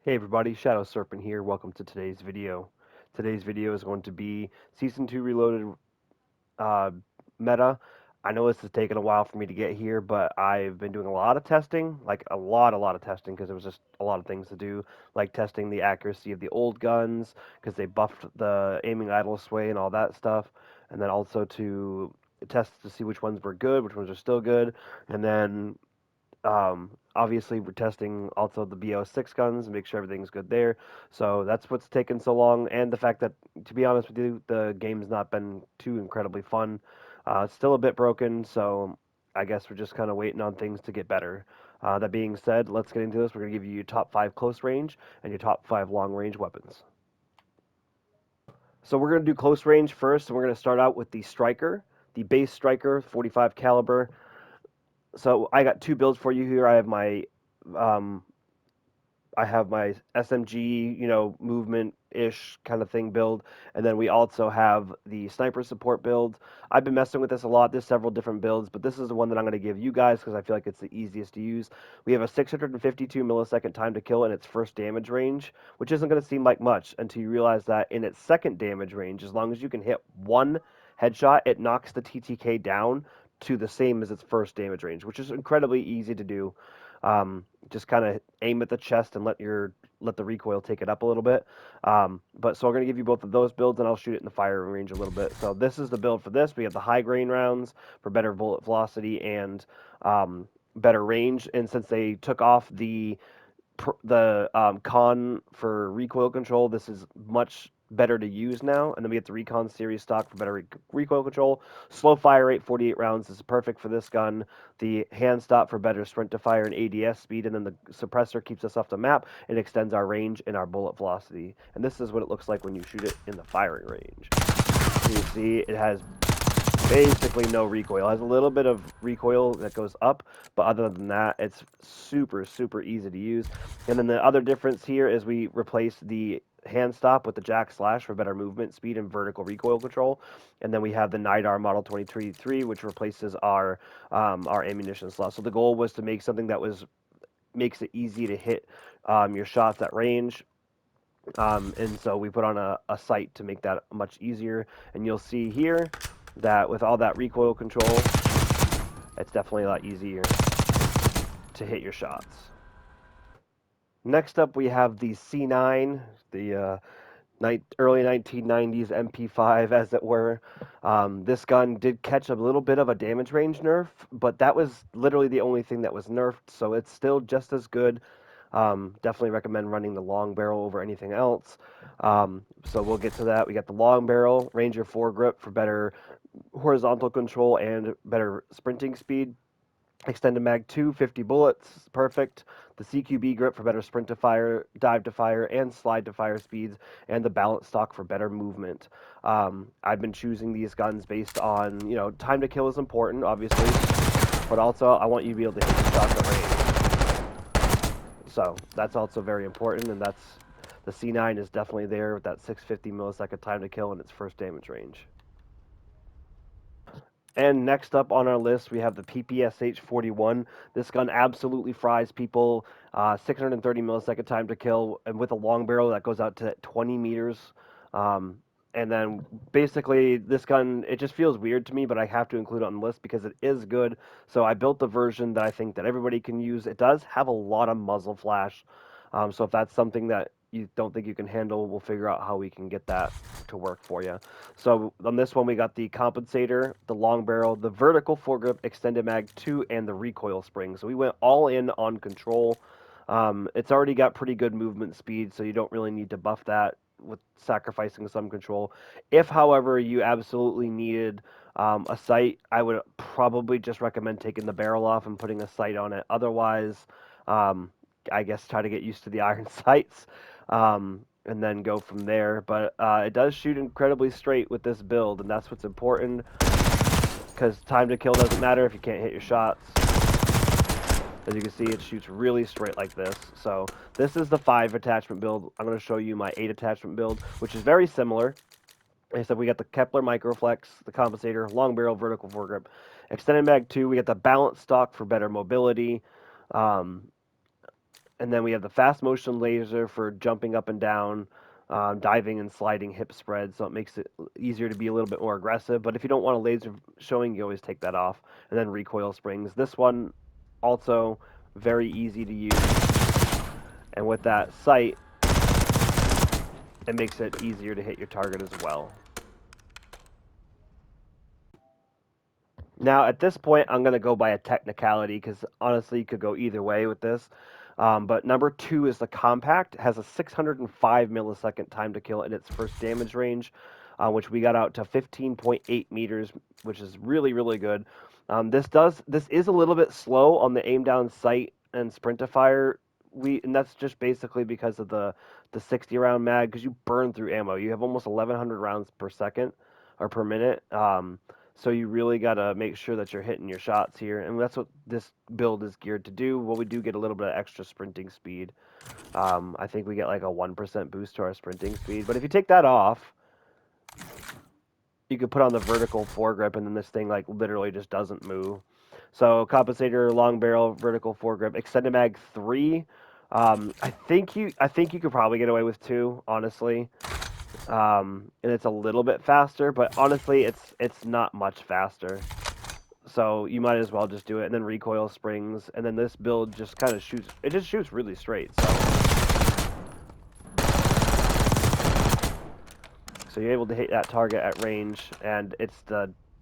Hey everybody, Shadow Serpent here. Welcome to today's video. Today's video is going to be Season 2 Reloaded uh, meta. I know this has taken a while for me to get here, but I've been doing a lot of testing, like a lot of testing, because there was just a lot of things to do, like testing the accuracy of the old guns, because they buffed the aiming idle sway and all that stuff, and then also to test to see which ones were good, which ones are still good, and then obviously, we're testing also the BO6 guns and make sure everything's good there. So that's what's taken so long, and the fact that, to be honest with you, the game's not been too incredibly fun. It's still a bit broken, so I guess we're just kind of waiting on things to get better. That being said, let's get into this. We're going to give you your top 5 close range and your top 5 long range weapons. So we're going to do close range first, and we're going to start out with the Striker, the base Striker, 45 caliber. So I got two builds for you here. Um, I have my SMG, movement ish kind of thing build, and then we also have the sniper support build. I've been messing with this a lot. There's several different builds, but this is the one that I'm going to give you guys because I feel like it's the easiest to use. We have a 652 millisecond time to kill in its first damage range, which isn't going to seem like much until you realize that in its second damage range, as long as you can hit one headshot, it knocks the TTK down to the same as its first damage range, which is incredibly easy to do. Just kind of aim at the chest and let the recoil take it up a little bit. But so I'm going to give you both of those builds, and I'll shoot it in the firing range a little bit. So this is the build for this. We have the high grain rounds for better bullet velocity and better range. And since they took off the con for recoil control, this is much better to use now. And then we get the Recon series stock for better recoil control. Slow fire rate, 48 rounds is perfect for this gun. The hand stop for better sprint to fire and ADS speed, and then the suppressor keeps us off the map. It extends our range and our bullet velocity. And this is what it looks like when you shoot it in the firing range. So you see it has basically no recoil. It has a little bit of recoil that goes up, but other than that, it's super, super easy to use. And then the other difference here is we replace the hand stop with the jack slash for better movement speed and vertical recoil control. And then we have the NIDAR Model 23-3, which replaces our ammunition slot. So the goal was to make something that makes it easy to hit your shots at range. And so we put on a sight to make that much easier. And you'll see here that with all that recoil control, it's definitely a lot easier to hit your shots. Next up, we have the C9, the early 1990s MP5, as it were. This gun did catch a little bit of a damage range nerf, but that was literally the only thing that was nerfed, so it's still just as good. Definitely recommend running the long barrel over anything else. So we'll get to that. We got the long barrel, Ranger foregrip for better horizontal control and better sprinting speed. Extended mag 2, 50 bullets, perfect. The CQB grip for better sprint to fire, dive to fire, and slide to fire speeds, and the balance stock for better movement. I've been choosing these guns based on, time to kill is important, obviously, but also I want you to be able to hit the shots at range. So that's also very important, and the C9 is definitely there with that 650 millisecond time to kill in its first damage range. And next up on our list, we have the PPSH-41. This gun absolutely fries people. 630 millisecond time to kill, and with a long barrel that goes out to 20 meters. Um, and then basically, this gun, it just feels weird to me, but I have to include it on the list because it is good. So I built the version that I think that everybody can use. It does have a lot of muzzle flash. So if that's something that you don't think you can handle, we'll figure out how we can get that to work for you. So on this one, we got the compensator, the long barrel, the vertical foregrip, extended mag 2, and the recoil spring. So we went all in on control. It's already got pretty good movement speed, so you don't really need to buff that with sacrificing some control. If, however, you absolutely needed a sight, I would probably just recommend taking the barrel off and putting a sight on it. Otherwise, I guess try to get used to the iron sights. And then go from there. But it does shoot incredibly straight with this build, and that's what's important, because time to kill doesn't matter if you can't hit your shots. As you can see, it shoots really straight like this. So this is the 5 attachment build. I'm going to show you my 8 attachment build, which is very similar. Like I said, we got the Kepler Microflex, the compensator, long barrel, vertical foregrip. Extended mag 2, we got the balance stock for better mobility. And then we have the fast motion laser for jumping up and down, diving and sliding hip spread, so it makes it easier to be a little bit more aggressive. But if you don't want a laser showing, you always take that off. And then recoil springs. This one also very easy to use. And with that sight, it makes it easier to hit your target as well. Now, at this point, I'm going to go by a technicality because honestly, you could go either way with this. But number 2 is the compact. It has a 605 millisecond time to kill in its first damage range, which we got out to 15.8 meters, which is really, really good. This is a little bit slow on the aim down sight and sprintifire. And that's just basically because of the 60 round mag, because you burn through ammo. You have almost 1,100 rounds per second or per minute. So you really got to make sure that you're hitting your shots here, and that's what this build is geared to do. Well, we do get a little bit of extra sprinting speed. I think we get like a 1% boost to our sprinting speed. But if you take that off, you could put on the vertical foregrip, and then this thing like literally just doesn't move. So compensator, long barrel, vertical foregrip, extended mag 3. I think you could probably get away with 2, honestly. And it's a little bit faster, but honestly, it's not much faster. So you might as well just do it, and then recoil springs, and then this build just kind of shoots. It just shoots really straight. So you're able to hit that target at range, and it's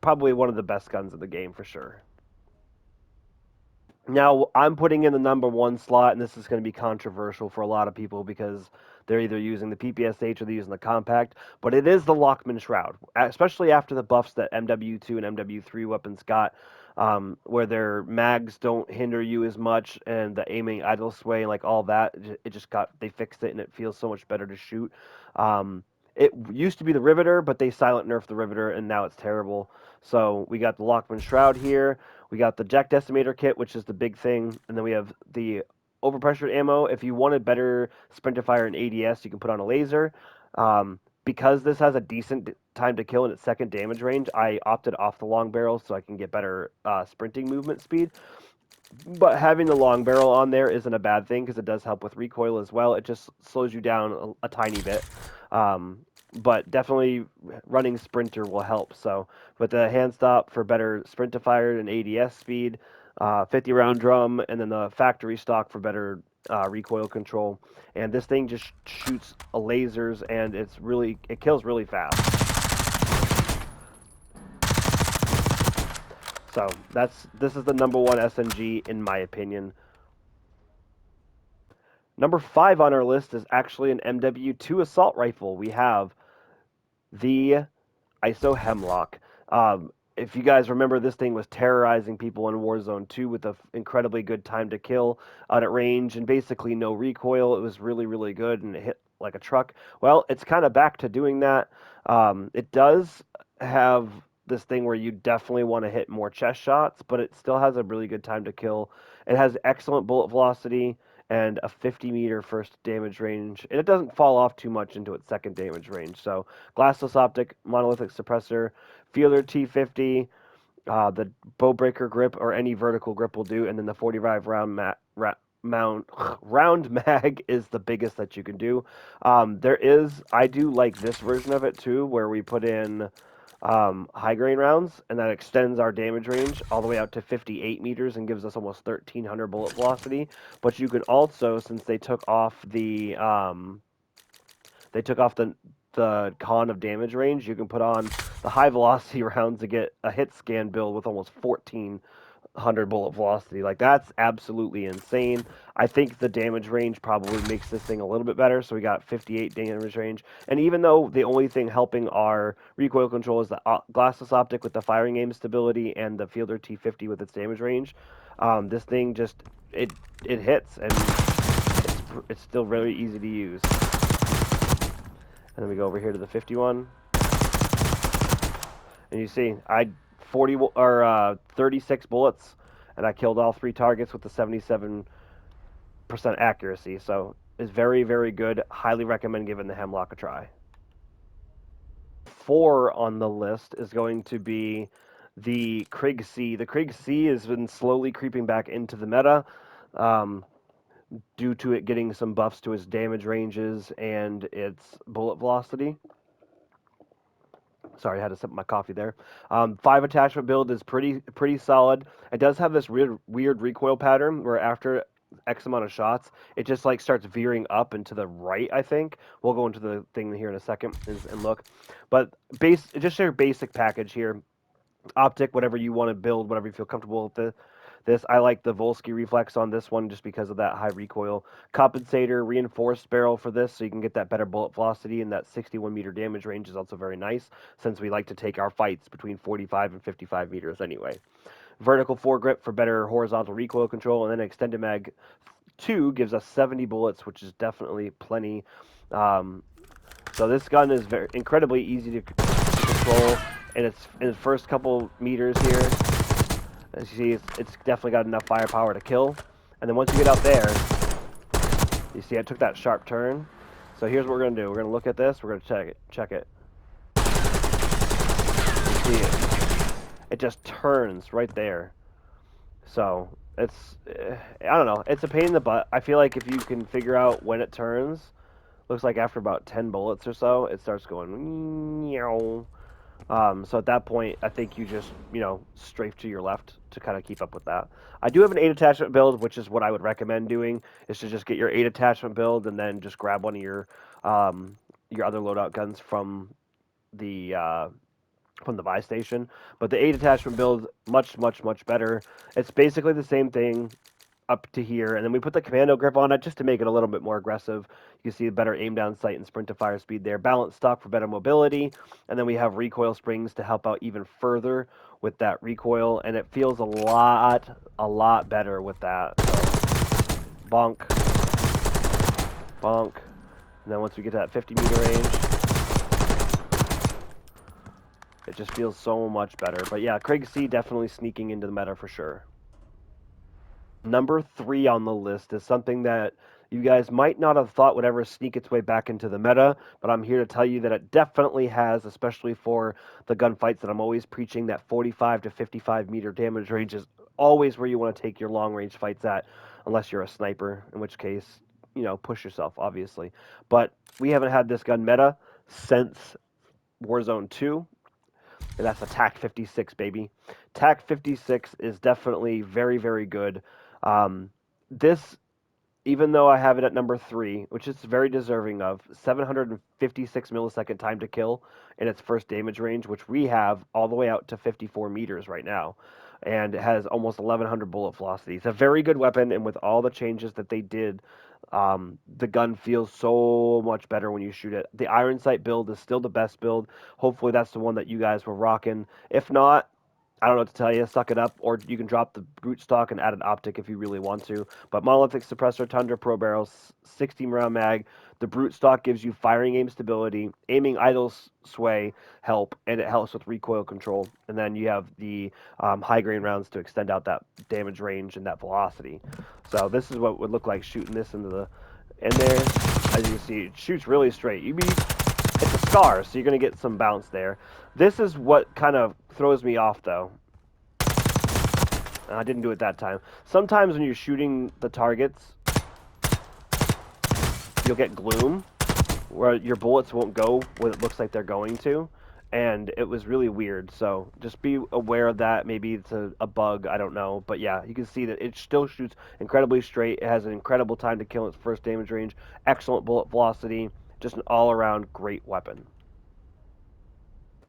probably one of the best guns in the game for sure. Now, I'm putting in the number 1 slot, and this is going to be controversial for a lot of people because they're either using the PPSH or they're using the compact, but it is the Lockman Shroud, especially after the buffs that MW2 and MW3 weapons got, where their mags don't hinder you as much and the aiming idle sway and like all that. They fixed it and it feels so much better to shoot. It used to be the Riveter, but they silent nerfed the Riveter, and now it's terrible. So we got the Lockman Shroud here. We got the Jack Decimator kit, which is the big thing, and then we have the overpressured ammo. If you wanted better sprinter fire and ADS, you can put on a laser. Because this has a decent time to kill in its second damage range, I opted off the long barrel so I can get better sprinting movement speed. But having the long barrel on there isn't a bad thing because it does help with recoil as well. It just slows you down a tiny bit. But definitely running sprinter will help. So with the hand stop for better sprintifier and ADS speed, 50 round drum, and then the factory stock for better recoil control. And this thing just shoots lasers, and it kills really fast. So this is the number 1 SMG in my opinion. Number 5 on our list is actually an MW2 assault rifle. We have the ISO Hemlock. If you guys remember, this thing was terrorizing people in Warzone 2 with an incredibly good time to kill out at range and basically no recoil. It was really, really good, and it hit like a truck. Well, it's kind of back to doing that. It does have this thing where you definitely want to hit more chest shots, but it still has a really good time to kill. It has excellent bullet velocity and a 50-meter first damage range, and it doesn't fall off too much into its second damage range. So glassless optic, monolithic suppressor, Fielder T50, the bow breaker grip or any vertical grip will do, and then the 45 round round mag is the biggest that you can do. I do like this version of it too, where we put in high grain rounds, and that extends our damage range all the way out to 58 meters and gives us almost 1,300 bullet velocity. But you can also, since they took off the con of damage range, you can put on the high velocity rounds to get a hit scan build with almost 1,400 bullet velocity. Like, that's absolutely insane. I think the damage range probably makes this thing a little bit better. So we got 58 damage range. And even though the only thing helping our recoil control is the glassless optic with the firing aim stability and the Fielder T50 with its damage range, this thing just, it hits, and it's still very easy to use. And then we go over here to the 51. And you see, I 36 bullets, and I killed all 3 targets with the 77% accuracy. So it's very, very good. Highly recommend giving the Hemlock a try. 4 on the list is going to be the Krig C. The Krig C has been slowly creeping back into the meta. due to it getting some buffs to its damage ranges and its bullet velocity. Sorry, I had to sip my coffee there. 5 attachment build is pretty solid. It does have this weird recoil pattern where after X amount of shots, it just like starts veering up and to the right. I think we'll go into the thing here in a second and look, but just your basic package here. Optic, whatever you want to build, whatever you feel comfortable with this. I like the Volsky reflex on this one just because of that high recoil. Compensator, reinforced barrel for this, so you can get that better bullet velocity, and that 61 meter damage range is also very nice, since we like to take our fights between 45 and 55 meters anyway. Vertical foregrip for better horizontal recoil control, and then Extended Mag 2 gives us 70 bullets, which is definitely plenty. So this gun is incredibly easy to control, and it's in the first couple meters here. As you see, it's definitely got enough firepower to kill. And then once you get out there, you see I took that sharp turn. So here's what we're going to do. We're going to look at this. We're going to check it. You see it. It just turns right there. So it's, I don't know. It's a pain in the butt. I feel like if you can figure out when it turns, looks like after about 10 bullets or so, it starts going, meow. So at that point, I think you just, strafe to your left to kind of keep up with that. I do have an 8 attachment build, which is what I would recommend doing, is to just get your 8 attachment build and then just grab one of your other loadout guns from the buy station. But the 8 attachment build, much, much, much better. It's basically the same thing up to here, and then we put the commando grip on it just to make it a little bit more aggressive. You can see a better aim down sight and sprint to fire speed there. Balanced stock for better mobility, and then we have recoil springs to help out even further with that recoil, and it feels a lot better with that. So, bonk, bonk, and then once we get to that 50 meter range, it just feels so much better. But yeah, Craig C definitely sneaking into the meta for sure. Number 3 on the list is something that you guys might not have thought would ever sneak its way back into the meta, but I'm here to tell you that it definitely has, especially for the gunfights that I'm always preaching. That 45 to 55 meter damage range is always where you want to take your long range fights at, unless you're a sniper, in which case, push yourself, obviously. But we haven't had this gun meta since Warzone 2, and that's a TAC 56, baby. TAC 56 is definitely very, very good. This, even though I have it at number 3, which it's very deserving of, 756 millisecond time to kill in its first damage range, which we have all the way out to 54 meters right now, and it has almost 1100 bullet velocity. It's a very good weapon, and with all the changes that they did, the gun feels so much better when you shoot it. The Iron Sight build is still the best build. Hopefully that's the one that you guys were rocking. If not, I don't know what to tell you. Suck it up, or you can drop the brute stock and add an optic if you really want to. But Monolithic Suppressor, Tundra, Pro Barrels, 16 round mag. The brute stock gives you firing aim stability, aiming idle sway help, and it helps with recoil control. And then you have the high grain rounds to extend out that damage range and that velocity. So this is what it would look like shooting this in there. As you see, it shoots really straight. It's a SCAR, so you're going to get some bounce there. This is what kind of throws me off, though. I didn't do it that time. Sometimes when you're shooting the targets, you'll get gloom, where your bullets won't go where it looks like they're going to, and it was really weird. So just be aware of that. Maybe it's a bug, I don't know. But yeah, you can see that it still shoots incredibly straight. It has an incredible time to kill its first damage range, excellent bullet velocity, just an all-around great weapon.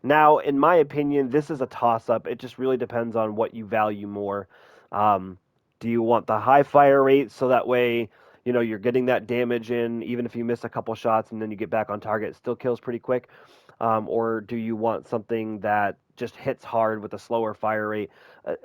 Now, in my opinion, this is a toss-up. It just really depends on what you value more. Do you want the high fire rate so that way, you're getting that damage in, even if you miss a couple shots and then you get back on target, it still kills pretty quick? Or do you want something that just hits hard with a slower fire rate?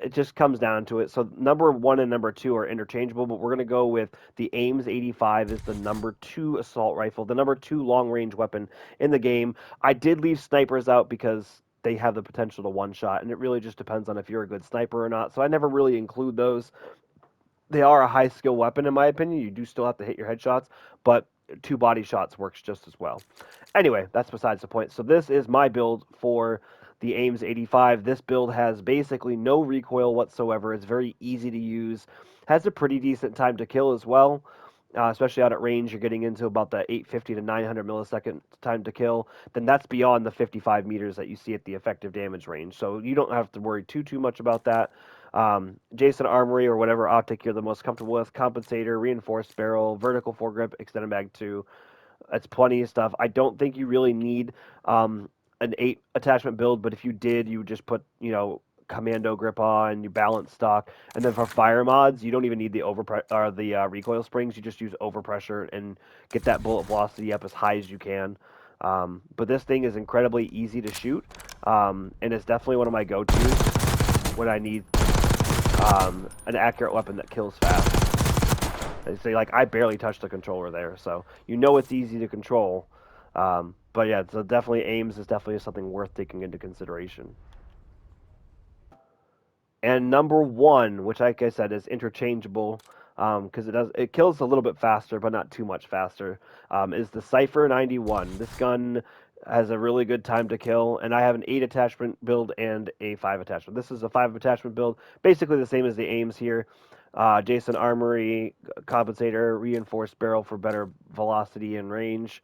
It just comes down to it. So number 1 and number 2 are interchangeable, but we're going to go with the Ames 85 is the number 2 assault rifle, the number 2 long-range weapon in the game. I did leave snipers out because they have the potential to one-shot, and it really just depends on if you're a good sniper or not. So I never really include those. They are a high-skill weapon, in my opinion. You do still have to hit your headshots, but 2 body shots works just as well. Anyway, that's besides the point. So this is my build for the Ames 85. This build has basically no recoil whatsoever. It's very easy to use. Has a pretty decent time to kill as well. especially out at range, you're getting into about the 850 to 900 millisecond time to kill, then that's beyond the 55 meters that you see at the effective damage range. So you don't have to worry too much about that. Jason Armory or whatever optic you're the most comfortable with, compensator, reinforced barrel, vertical foregrip, extended mag 2. That's plenty of stuff. I don't think you really need an 8 attachment build, but if you did, you would just put, commando grip on, you balance stock, and then for fire mods, you don't even need the recoil springs. You just use overpressure and get that bullet velocity up as high as you can. But this thing is incredibly easy to shoot, and it's definitely one of my go-tos when I need an accurate weapon that kills fast. They say, like, I barely touched the controller there, so you know it's easy to control. But yeah, so definitely aims is definitely something worth taking into consideration. And number one, which like I said is interchangeable, because it kills a little bit faster, but not too much faster, is the Cypher 91. This gun has a really good time to kill, and I have an 8 attachment build and a 5 attachment. This is a 5 attachment build, basically the same as the aims here. Jason Armory, compensator, reinforced barrel for better velocity and range,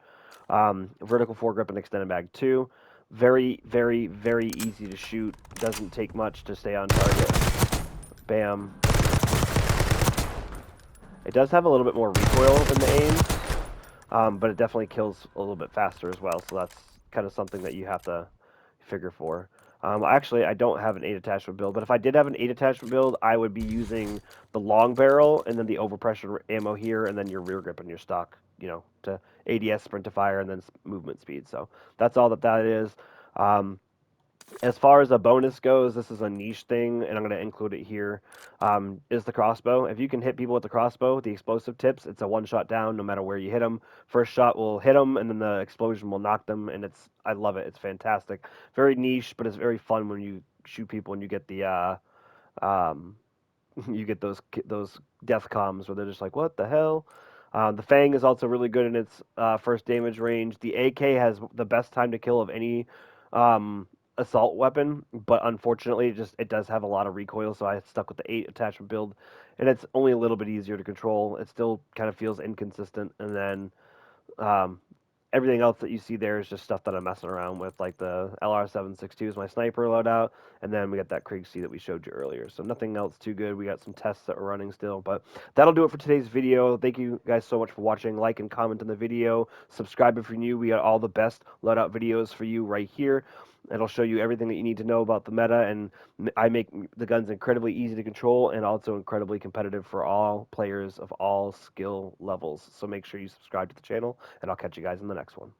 vertical foregrip and extended mag 2. Very, very, very easy to shoot. Doesn't take much to stay on target. Bam. It does have a little bit more recoil than the aims, but it definitely kills a little bit faster as well, so that's kind of something that you have to figure for. Actually, I don't have an 8 attachment build, but if I did have an 8 attachment build, I would be using the long barrel and then the overpressure ammo here, and then your rear grip and your stock, to ADS, sprint to fire, and then movement speed. So that's all that is. As far as a bonus goes, this is a niche thing, and I'm going to include it here. Is the crossbow. If you can hit people with the crossbow, the explosive tips, it's a one-shot down no matter where you hit them. First shot will hit them, and then the explosion will knock them, and I love it. It's fantastic. Very niche, but it's very fun when you shoot people and you get the um, you get those death comms where they're just like, what the hell? The Fang is also really good in its first damage range. The AK has the best time to kill of any um, assault weapon, but unfortunately, it does have a lot of recoil, so I stuck with the 8 attachment build, and it's only a little bit easier to control. It still kind of feels inconsistent, and then um, everything else that you see there is just stuff that I'm messing around with, like the LR762 is my sniper loadout, and then we got that Krieg-C that we showed you earlier. So nothing else too good. We got some tests that we're running still, but that'll do it for today's video. Thank you guys so much for watching. Like and comment on the video. Subscribe if you're new. We got all the best loadout videos for you right here. It'll show you everything that you need to know about the meta, and I make the guns incredibly easy to control and also incredibly competitive for all players of all skill levels. So make sure you subscribe to the channel, and I'll catch you guys in the next one.